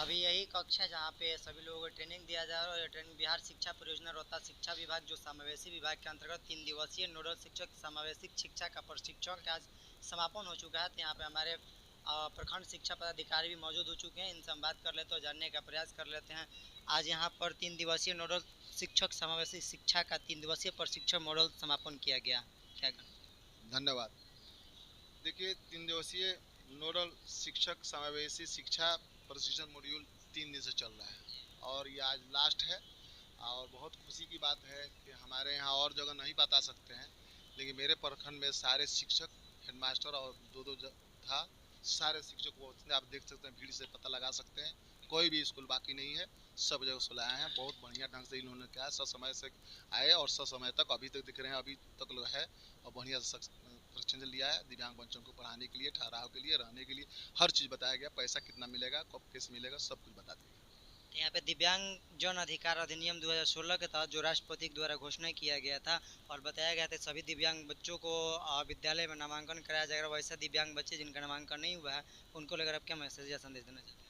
अभी यही कक्षा है जहाँ पे सभी लोगों को ट्रेनिंग दिया जा रहा है और ट्रेनिंग बिहार शिक्षा परियोजना रोहतास शिक्षा विभाग जो समावेशी विभाग के अंतर्गत 3 दिवसीय नोडल शिक्षक समावेशी शिक्षा का प्रशिक्षण का आज समापन हो चुका है। तो यहाँ पे हमारे प्रखंड शिक्षा पदाधिकारी भी मौजूद हो चुके हैं। इनसे हम बात कर लेते हैं और जानने का प्रयास कर लेते हैं। आज यहाँ पर 3 दिवसीय नोडल शिक्षक समावेशी शिक्षा का 3 दिवसीय प्रशिक्षण मॉडल समापन किया गया। क्या धन्यवाद। देखिए, 3 दिवसीय नोडल शिक्षक समावेशी शिक्षा प्रशिक्षण मॉड्यूल 3 दिन से चल रहा है और ये आज लास्ट है। और बहुत खुशी की बात है कि हमारे यहाँ और जगह नहीं बता सकते हैं, लेकिन मेरे प्रखंड में सारे शिक्षक, हेडमास्टर और दो था, सारे शिक्षक वो आप देख सकते हैं, भीड़ से पता लगा सकते हैं। कोई भी स्कूल बाकी नहीं है, सब जगह से आए हैं। बहुत बढ़िया ढंग से इन्होंने किया, समय से आए और समय तक अभी तक दिख रहे हैं, अभी तक है। और बढ़िया प्रशिक्षण लिया है दिव्यांग बच्चों को पढ़ाने के लिए, ठहराव के लिए, रहने के लिए, हर चीज़ बताया गया। पैसा कितना मिलेगा, कब कैसे मिलेगा, सब कुछ बता दिया। यहाँ पे दिव्यांग जन अधिकार अधिनियम 2016 के तहत जो राष्ट्रपति द्वारा घोषणा किया गया था और बताया गया था सभी दिव्यांग बच्चों को विद्यालय में नामांकन कराया जाएगा। वैसे दिव्यांग बच्चे जिनका नामांकन नहीं हुआ है उनको लेकर आप क्या मैसेज या संदेश देना चाहते हैं?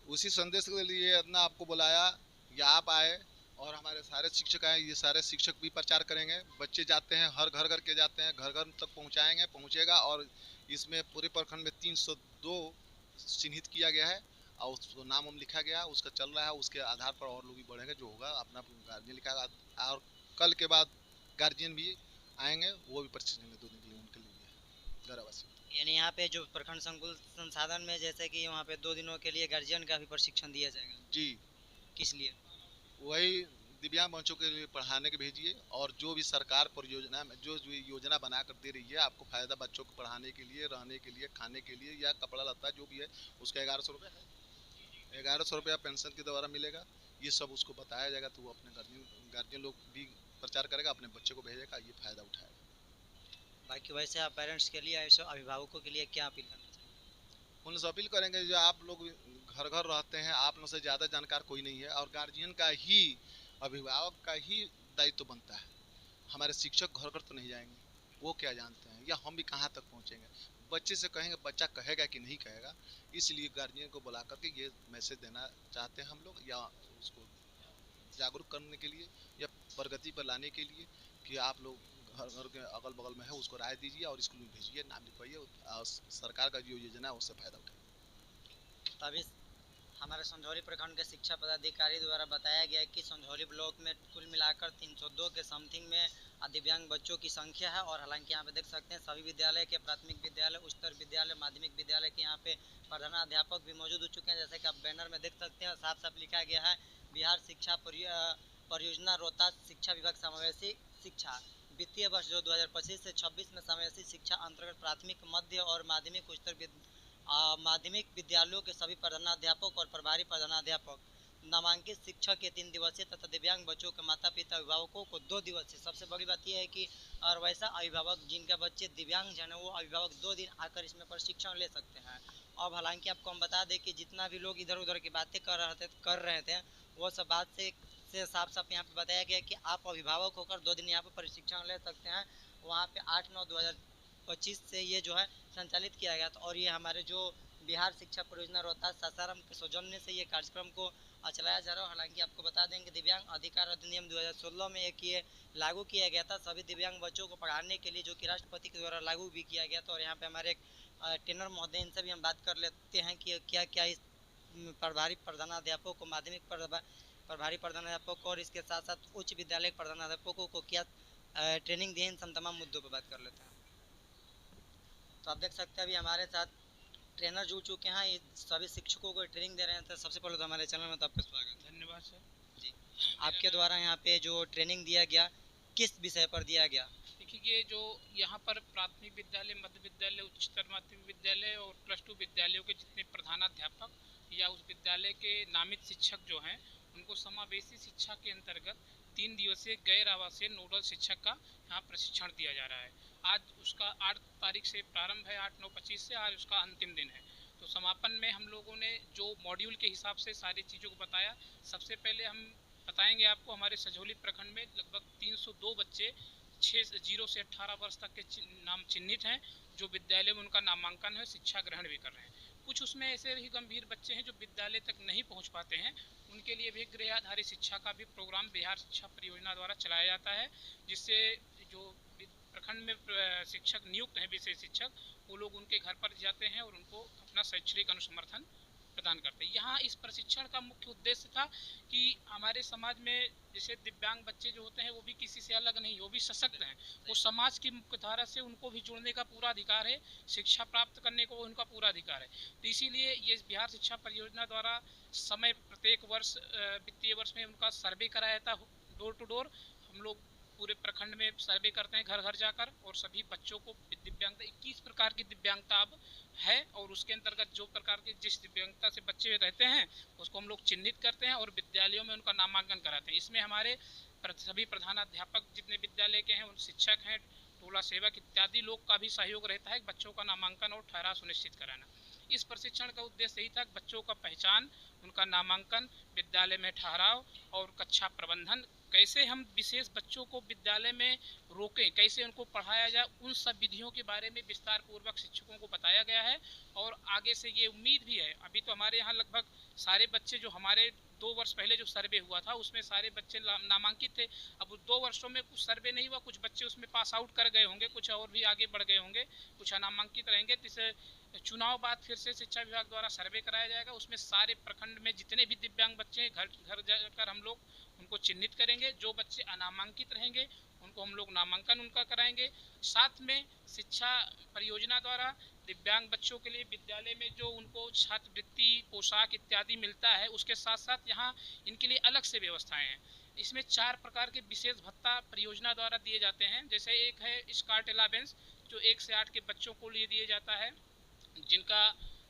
उसी संदेश के लिए अपना आपको बुलाया या आप आए और हमारे सारे शिक्षक आए। ये सारे शिक्षक भी प्रचार करेंगे। बच्चे जाते हैं, हर घर घर के जाते हैं, घर घर तक पहुंचाएंगे, पहुंचेगा। और इसमें पूरे प्रखंड में 302 चिन्हित किया गया है और उसको नाम हम लिखा गया, उसका चल रहा है। उसके आधार पर और लोग भी बढ़ेंगे, जो होगा अपना गार्जियन लिखा। और कल के बाद गार्जियन भी आएंगे, वो भी प्रशिक्षण लेंगे 2 दिन के लिए, उनके लिए घरवासी। यानी यहाँ पे जो प्रखंड संकुल संसाधन में जैसे कि वहाँ पे 2 दिनों के लिए गार्जियन का भी प्रशिक्षण दिया जाएगा। जी, किस लिए? वही दिव्यांग बच्चों के लिए पढ़ाने के भेजिए। और जो भी सरकार परियोजना में जो जो योजना बना कर दे रही है आपको फ़ायदा, बच्चों को पढ़ाने के लिए, रहने के लिए, खाने के लिए या कपड़ा लत्ता जो भी है, उसका 1100 रुपये है। 1100 रुपया पेंशन के द्वारा मिलेगा। ये सब उसको बताया जाएगा तो वो अपने गार्जियन लोग भी प्रचार करेगा, अपने बच्चे को भेजेगा, ये फ़ायदा उठाएगा। बाकी वैसे आप पेरेंट्स के लिए, ऐसे अभिभावकों के लिए क्या अपील करना चाहेंगे? उनसे अपील करेंगे, जो आप लोग घर घर रहते हैं, आप लोग से ज़्यादा जानकार कोई नहीं है और गार्जियन का ही, अभिभावक का ही दायित्व बनता है। हमारे शिक्षक घर घर तो नहीं जाएंगे, वो क्या जानते हैं, या हम भी कहाँ तक पहुँचेंगे। बच्चे से कहेंगे, बच्चा कहेगा कि नहीं कहेगा। इसलिए गार्जियन को बुला करके ये मैसेज देना चाहते हैं हम लोग, या उसको जागरूक करने के लिए या प्रगति पर लाने के लिए कि आप लोग घर घर के अगल बगल में है उसको राय दीजिए और स्कूल में भेजिए, नाम लिखवाइए और सरकार का जो योजना है उससे फ़ायदा उठाइए। तभी हमारे संझौली प्रखंड के शिक्षा पदाधिकारी द्वारा बताया गया है कि संझौली ब्लॉक में कुल मिलाकर 302 के समथिंग में दिव्यांग बच्चों की संख्या है। और हालांकि यहाँ पे देख सकते हैं सभी विद्यालय के, प्राथमिक विद्यालय, उच्चतर विद्यालय, माध्यमिक विद्यालय के यहाँ पे प्रधानाध्यापक भी मौजूद हो चुके हैं। जैसे कि आप बैनर में देख सकते हैं, साफ साफ लिखा गया है बिहार शिक्षा परियोजना रोहतास शिक्षा विभाग समावेशी शिक्षा वित्तीय वर्ष जो 2025 से 26 में समावेशी शिक्षा अंतर्गत प्राथमिक, मध्य और माध्यमिक, उच्चतर माध्यमिक विद्यालयों के सभी प्रधानाध्यापक और प्रभारी प्रधानाध्यापक, नामांकित शिक्षक के 3 दिवसीय तथा दिव्यांग बच्चों के माता पिता अभिभावकों को 2 दिवसीय। सबसे बड़ी बात यह है कि और वैसा अभिभावक जिनका बच्चे दिव्यांग जन है वो अभिभावक 2 दिन आकर इसमें प्रशिक्षण ले सकते हैं। अब हालांकि आपको हम बता दें कि जितना भी लोग इधर उधर की बातें कर रहे थे वो सब बात से साफ साफ यहाँ पे बताया गया कि आप अभिभावक होकर 2 दिन यहाँ पे प्रशिक्षण ले सकते हैं। वहाँ पे 8/9/2025 से ये जो है संचालित किया गया था। और ये हमारे जो बिहार शिक्षा परियोजना रोहतास सासाराम के सौजन्य से ये कार्यक्रम को चलाया जा रहा है। हालांकि आपको बता दें कि दिव्यांग अधिकार अधिनियम 2016 में एक ये लागू किया गया था सभी दिव्यांग बच्चों को पढ़ाने के लिए, जो कि राष्ट्रपति के द्वारा लागू भी किया गया था। और यहाँ पे हमारे एक टेनर महोदय, इनसे भी हम बात कर लेते हैं कि क्या क्या इस प्रभारी प्रधानाध्यापकों को, माध्यमिक प्रभारी प्रधानाध्यापक और इसके साथ साथ उच्च विद्यालय प्रधानाध्यापकों को क्या ट्रेनिंग दी, इन तमाम मुद्दों पर बात कर लेते हैं। तो आप देख सकते हैं अभी हमारे साथ ट्रेनर जुड़ चुके हैं, ये सभी शिक्षकों को ट्रेनिंग दे रहे हैं। तो सबसे पहले तो हमारे चैनल में तो आपका स्वागत है। धन्यवाद सर जी, आपके द्वारा यहाँ पे जो ट्रेनिंग दिया गया किस विषय पर दिया गया? देखिए, ये जो यहाँ पर प्राथमिक विद्यालय, मध्य विद्यालय, उच्चतर माध्यमिक विद्यालय और +2 विद्यालयों के जितने प्रधानाध्यापक या उस विद्यालय के नामित शिक्षक जो हैं उनको समावेशी शिक्षा के अंतर्गत 3 दिवसीय गैर आवासीय नोडल शिक्षक का यहाँ प्रशिक्षण दिया जा रहा है। आज उसका 8 तारीख से प्रारंभ है, 8/9/25 से आज उसका अंतिम दिन है। तो समापन में हम लोगों ने जो मॉड्यूल के हिसाब से सारी चीज़ों को बताया। सबसे पहले हम बताएंगे आपको, हमारे सजौली प्रखंड में लगभग 302 बच्चे 0 से 18 वर्ष तक के नाम चिन्हित हैं, जो विद्यालय में उनका नामांकन है, शिक्षा ग्रहण भी कर रहे हैं। कुछ उसमें ऐसे ही गंभीर बच्चे हैं जो विद्यालय तक नहीं पहुंच पाते हैं, उनके लिए भी गृह आधारित शिक्षा का भी प्रोग्राम बिहार शिक्षा परियोजना द्वारा चलाया जाता है, जिससे जो प्रखंड में शिक्षक नियुक्त हैं, विशेष शिक्षक, वो लोग उनके घर पर जाते हैं और उनको अपना शैक्षणिक अनुसमर्थन प्रदान करते हैं। यहाँ इस प्रशिक्षण का मुख्य उद्देश्य था कि हमारे समाज में जैसे दिव्यांग बच्चे जो होते हैं वो भी किसी से अलग नहीं, वो भी सशक्त हैं, वो समाज की मुख्य धारा से उनको भी जुड़ने का पूरा अधिकार है, शिक्षा प्राप्त करने को उनका पूरा अधिकार है। तो इसीलिए ये बिहार शिक्षा परियोजना द्वारा समय प्रत्येक वर्ष वित्तीय वर्ष में उनका सर्वे कराया जाता है, डोर टू डोर। हम लोग पूरे प्रखंड में सर्वे करते हैं घर घर जाकर, और सभी बच्चों को दिव्यांगता 21 प्रकार की दिव्यांगता अब है, और उसके अंतर्गत जो प्रकार के जिस दिव्यांगता से बच्चे रहते हैं उसको हम लोग चिन्हित करते हैं और विद्यालयों में उनका नामांकन कराते हैं। इसमें हमारे सभी प्रधानाध्यापक जितने विद्यालय के हैं, उन शिक्षक हैं, टोला सेवक इत्यादि लोग का भी सहयोग रहता है बच्चों का नामांकन और ठहराव सुनिश्चित कराना। इस प्रशिक्षण का उद्देश्य यही था कि बच्चों का पहचान, उनका नामांकन, विद्यालय में ठहराव और कक्षा प्रबंधन, कैसे हम विशेष बच्चों को विद्यालय में रोकें, कैसे उनको पढ़ाया जाए, उन सब विधियों के बारे में विस्तार पूर्वक शिक्षकों को बताया गया है। और आगे से ये उम्मीद भी है, अभी तो हमारे यहाँ लगभग सारे बच्चे जो हमारे 2 वर्ष पहले जो सर्वे हुआ था उसमें सारे बच्चे नामांकित थे। अब 2 वर्षों में कुछ सर्वे नहीं हुआ, कुछ बच्चे उसमें पास आउट कर गए होंगे, कुछ और भी आगे बढ़ गए होंगे, कुछ अनामांकित रहेंगे। तो चुनाव बाद फिर से शिक्षा विभाग द्वारा सर्वे कराया जाएगा, उसमें सारे प्रखंड में जितने भी दिव्यांग बच्चे हैं घर घर जाकर हम लोग उनको चिन्हित करेंगे। जो बच्चे अनामांकित रहेंगे उनको हम लोग नामांकन उनका कराएंगे। साथ में शिक्षा परियोजना द्वारा दिव्यांग बच्चों के लिए विद्यालय में जो उनको छात्रवृत्ति, पोशाक इत्यादि मिलता है, उसके साथ साथ यहाँ इनके लिए अलग से व्यवस्थाएं हैं। इसमें 4 प्रकार के विशेष भत्ता परियोजना द्वारा दिए जाते हैं। जैसे एक है स्कार्ट अलावेंस, जो 1 से 8 के बच्चों को लिए दिया जाता है, जिनका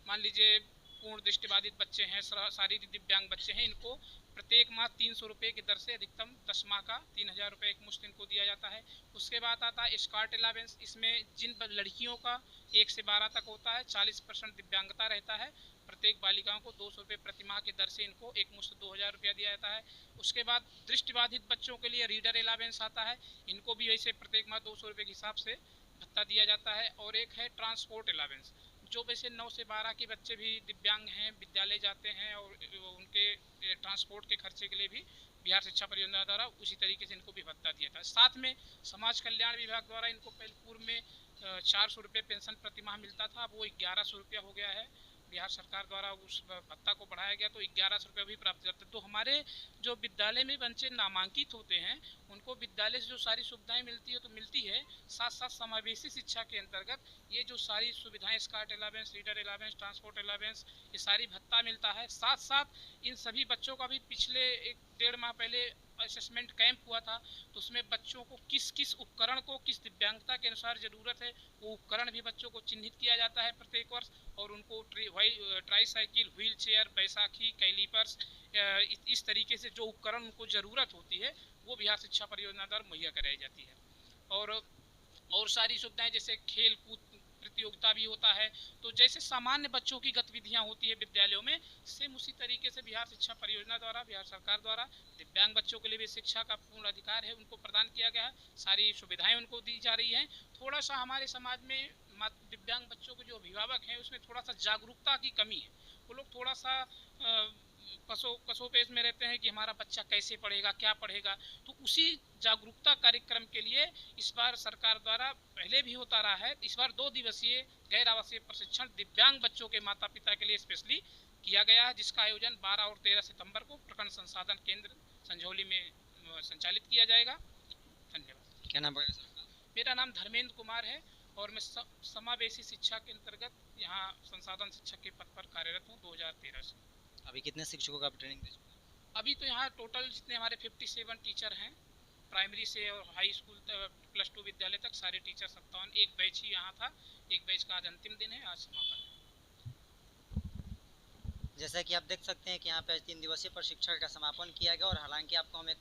मान लीजिए पूर्ण दृष्टिबाधित बच्चे हैं, शारीरिक दिव्यांग बच्चे हैं, इनको प्रत्येक माह 300 रुपये की दर से अधिकतम 10 माह का 3000 रुपये एक मुश्त इनको दिया जाता है। उसके बाद आता है स्कार्ट अलावेंस, इसमें जिन लड़कियों का 1 से 12 तक होता है, 40% दिव्यांगता रहता है, प्रत्येक बालिकाओं को 200 रुपये प्रति माह की दर से इनको एक मुश्त 2000 रुपया दिया जाता है। उसके बाद दृष्टिबाधित बच्चों के लिए रीडर अलावेंस आता है, इनको भी वैसे प्रत्येक माह 200 रुपये के हिसाब से भत्ता दिया जाता है। और एक है ट्रांसपोर्ट अलावेंस, जो वैसे 9 से 12 के बच्चे भी दिव्यांग हैं, विद्यालय जाते हैं, और उनके ट्रांसपोर्ट के खर्चे के लिए भी बिहार शिक्षा परियोजना द्वारा उसी तरीके से इनको भी भत्ता दिया था। साथ में समाज कल्याण विभाग द्वारा इनको पहले पूर्व में 400 रुपये पेंशन प्रति माह मिलता था, अब वो 1100 रुपया हो गया है। बिहार सरकार द्वारा उस भत्ता को बढ़ाया गया तो 1100 रुपये भी प्राप्त करते हैं। तो हमारे जो विद्यालय में बच्चे नामांकित होते हैं उनको विद्यालय से जो सारी सुविधाएं मिलती है तो मिलती है, साथ साथ समावेशी शिक्षा के अंतर्गत ये जो सारी सुविधाएं, skirt allowance, reader allowance, transport allowance, ये सारी भत्ता मिलता है। साथ साथ इन सभी बच्चों का भी पिछले 1-1.5 माह पहले असेसमेंट कैंप हुआ था, तो उसमें बच्चों को किस किस उपकरण को किस दिव्यांगता के अनुसार ज़रूरत है वो उपकरण भी बच्चों को चिन्हित किया जाता है प्रत्येक वर्ष, और उनको ट्राईसाइकिल, व्हील चेयर, बैसाखी, कैलीपर्स, इस तरीके से जो उपकरण उनको ज़रूरत होती है वो बिहार शिक्षा परियोजना द्वारा मुहैया कराई जाती है। और सारी सुविधाएं जैसे खेल कूद प्रतियोगिता भी होता है। तो जैसे सामान्य बच्चों की गतिविधियां होती है विद्यालयों में, सेम उसी तरीके से बिहार शिक्षा परियोजना द्वारा, बिहार सरकार द्वारा दिव्यांग बच्चों के लिए भी शिक्षा का पूर्ण अधिकार है, उनको प्रदान किया गया है, सारी सुविधाएं उनको दी जा रही हैं। थोड़ा सा हमारे समाज में दिव्यांग बच्चों के जो अभिभावक हैं उसमें थोड़ा सा जागरूकता की कमी है। वो लोग थोड़ा सा कसोपेश में रहते हैं कि हमारा बच्चा कैसे पढ़ेगा, क्या पढ़ेगा। तो उसी जागरूकता कार्यक्रम के लिए इस बार सरकार द्वारा पहले भी होता रहा है, इस बार 2 दिवसीय गैर आवासीय प्रशिक्षण दिव्यांग बच्चों के माता पिता के लिए स्पेशली किया गया है, जिसका आयोजन 12 और 13 सितंबर को प्रखंड संसाधन केंद्र संझौली में संचालित किया जाएगा। धन्यवाद। क्या नाम पड़ेगा सर? मेरा नाम धर्मेंद्र कुमार है और मैं समावेशी शिक्षा के अंतर्गत यहाँ संसाधन शिक्षक के पद पर कार्यरत हूँ 2013 से। अभी कितने शिक्षकों का ट्रेनिंग दे चुके हैं? अभी तो यहाँ टोटल जितने हमारे 57 टीचर हैं, प्राइमरी से और हाई स्कूल +2 विद्यालय तक सारे टीचर 57, एक बैच ही यहाँ था, एक बैच का आज अंतिम दिन है, आज समापन है। जैसा कि आप देख सकते हैं कि यहाँ पे 3 दिवसीय प्रशिक्षण का समापन किया गया, और हालांकि आपको हम एक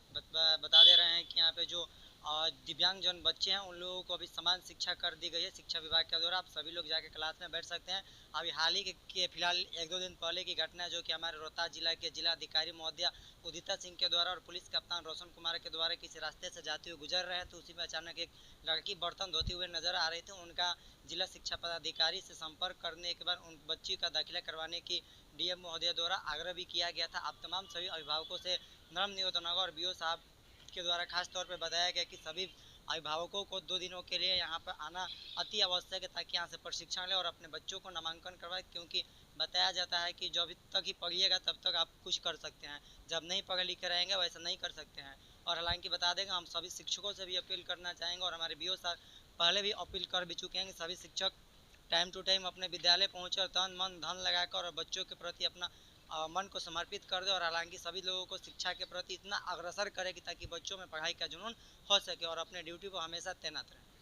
बता दे रहे हैं कि यहाँ पे जो दिव्यांग जन बच्चे हैं उन लोगों को अभी समान शिक्षा कर दी गई है शिक्षा विभाग के द्वारा। आप सभी लोग जाके क्लास में बैठ सकते हैं। अभी हाल ही के फिलहाल 1-2 दिन पहले की घटना है जो कि हमारे रोहतास जिला के जिला अधिकारी महोदया उदिता सिंह के द्वारा और पुलिस कप्तान रोशन कुमार के द्वारा किसी रास्ते से जाते हुए गुजर रहे हैं, तो उसी में अचानक एक लड़की बर्तन धोते हुए नजर आ रही थी। उनका जिला शिक्षा पदाधिकारी से संपर्क करने के बाद उन बच्ची का दाखिला करवाने की डीएम महोदय द्वारा आग्रह भी किया गया था। अब तमाम सभी अभिभावकों से नर्म निवेदन होगा और बीओ साहब के द्वारा खास तौर पर बताया गया कि सभी अभिभावकों को 2 दिनों के लिए यहाँ पर आना अति आवश्यक है ताकि यहाँ से प्रशिक्षण ले और अपने बच्चों को नामांकन करवाए, क्योंकि बताया जाता है कि जब तक ही पढ़िएगा तब तक आप कुछ कर सकते हैं, जब नहीं पढ़े लिखे रहेंगे वैसा नहीं कर सकते हैं। और हालांकि बता देंगे हम सभी शिक्षकों से भी अपील करना चाहेंगे और हमारे बीओ साहब पहले भी अपील कर भी चुके हैं कि सभी शिक्षक टाइम टू टाइम अपने विद्यालय पहुँचे और तन मन धन लगाकर और बच्चों के प्रति अपना मन को समर्पित कर दे और हालांकि सभी लोगों को शिक्षा के प्रति इतना अग्रसर करे कि ताकि बच्चों में पढ़ाई का जुनून हो सके और अपने ड्यूटी को हमेशा तैनात रहे।